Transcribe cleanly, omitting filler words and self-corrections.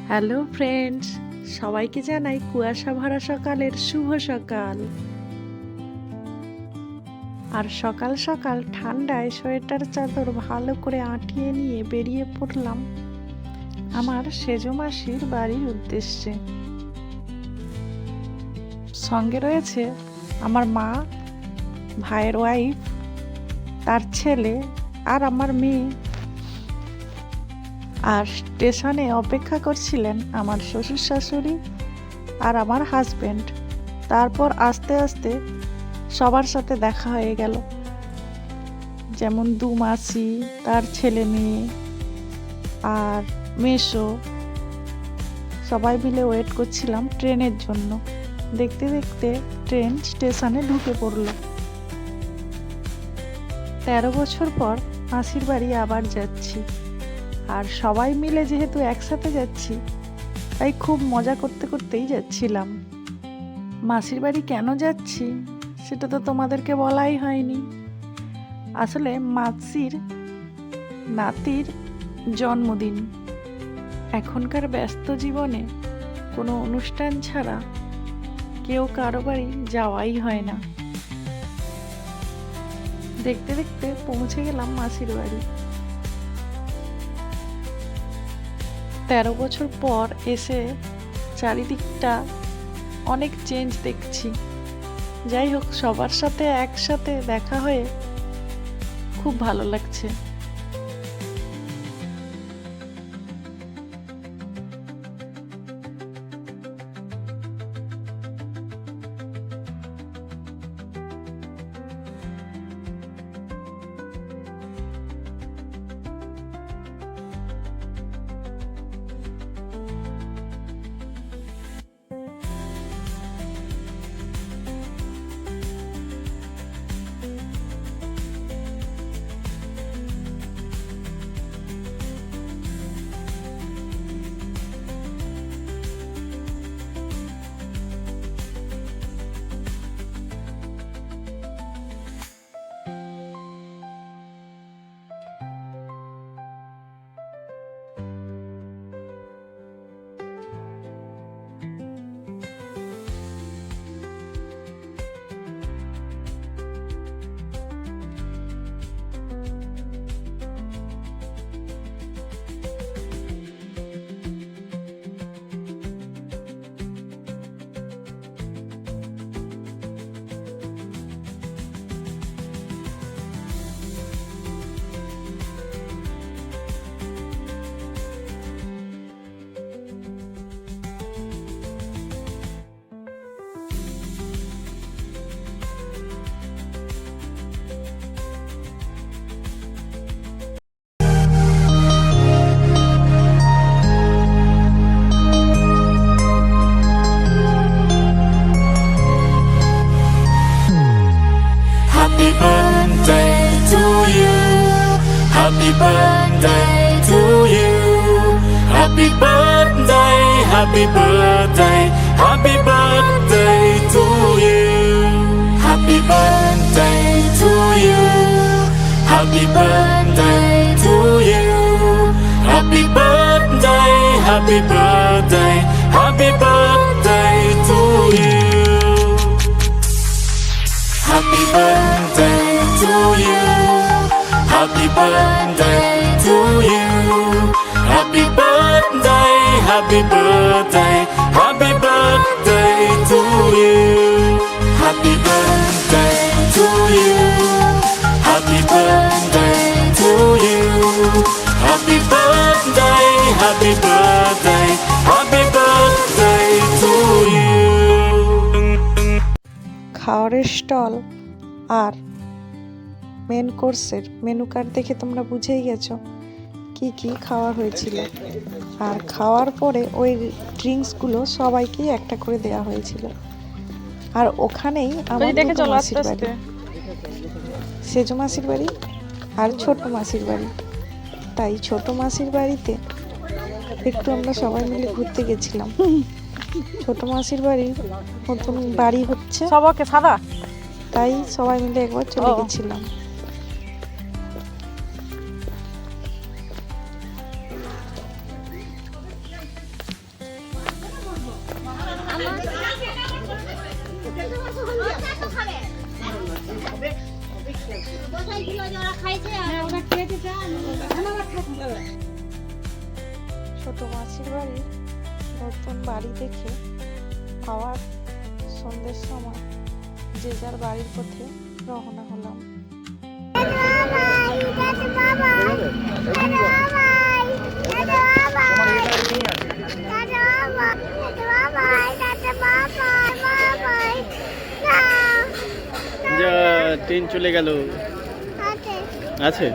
Hello friends, সবাইকে জানাই কুয়াশা ভরা সকালের শুভ সকাল। আর সকাল সকাল ঠান্ডায় সোয়েটার চাদর ভালো করে আঁটিয়ে নিয়ে বেরিয়ে পড়লাম আমার সেজো মাসির বাড়ির উদ্দেশ্যে। সঙ্গে রয়েছে আমার মা, ভাইয়ের ওয়াইফ, তার ছেলে আর আমার মেয়ে। আর স্টেশনে অপেক্ষা করছিলেন আমার শ্বশুর শাশুড়ি আর আমার হাজবেন্ড। তারপর আস্তে আস্তে সবার সাথে দেখা হয়ে গেল, যেমন দু মাসি, তার ছেলে মেয়ে আর মেসো। সবাই মিলে ওয়েট করছিলাম ট্রেনের জন্য। দেখতে দেখতে ট্রেন স্টেশনে ঢুকে পড়ল। 13 বছর পর মাসির বাড়ি আবার যাচ্ছি। আর সবাই মিলে যেহেতু একসাথে যাচ্ছি, তাই খুব মজা করতে করতেই যাচ্ছিলাম। মাসির বাড়ি কেন যাচ্ছি সেটা তো তোমাদেরকে বলাই হয়নি। আসলে মাসির নাতির জন্মদিন। এখনকার ব্যস্ত জীবনে কোনো অনুষ্ঠান ছাড়া কেউ কারো বাড়ি যাওয়াই হয় না। দেখতে দেখতে পৌঁছে গেলাম মাসির বাড়ি। 13 বছর পর এসে চারিদিকটা অনেক চেঞ্জ দেখছি। যাই হোক, সবার সাথে একসাথে দেখা হয়ে খুব ভালো লাগছে। Happy birthday to you. Happy birthday to you. Happy birthday, happy birthday, happy birthday to you. Happy birthday to you. Happy birthday to you. Happy birthday, happy birthday, happy birthday to you. Happy birthday to you. Happy birthday to you. Happy birthday, happy birthday, happy birthday to you. Happy birthday to you. Happy birthday to you. Happy birthday, happy birthday, happy birthday to you. খাওয়ারের stall আর main কোর্সের menu card দেখে তোমরা বুঝেই গেছো কি কি খাওয়া হয়েছিল। আর খাওয়ার পরে ওই ড্রিঙ্কসগুলো সবাইকেই একটা করে দেওয়া হয়েছিল। আর ওখানেই আমার দুটো মাসির বাড়ি, সেজো মাসির বাড়ি আর ছোট মাসির বাড়ি। তাই ছোট মাসির বাড়িতে একটু আমরা সবাই মিলে ঘুরতে গেছিলাম। ছোট মাসির বাড়ির নতুন বাড়ি হচ্ছে, সবাইকে সাদা, তাই সবাই মিলে একবার চলে গেছিলাম। ছোট মাসির বাড়ি নতুন বাড়ি দেখে আবার সন্ধ্যের সময় যে যার বাড়ির পথে রওনা হলাম। যা ট্রেন চলে গেল। আছে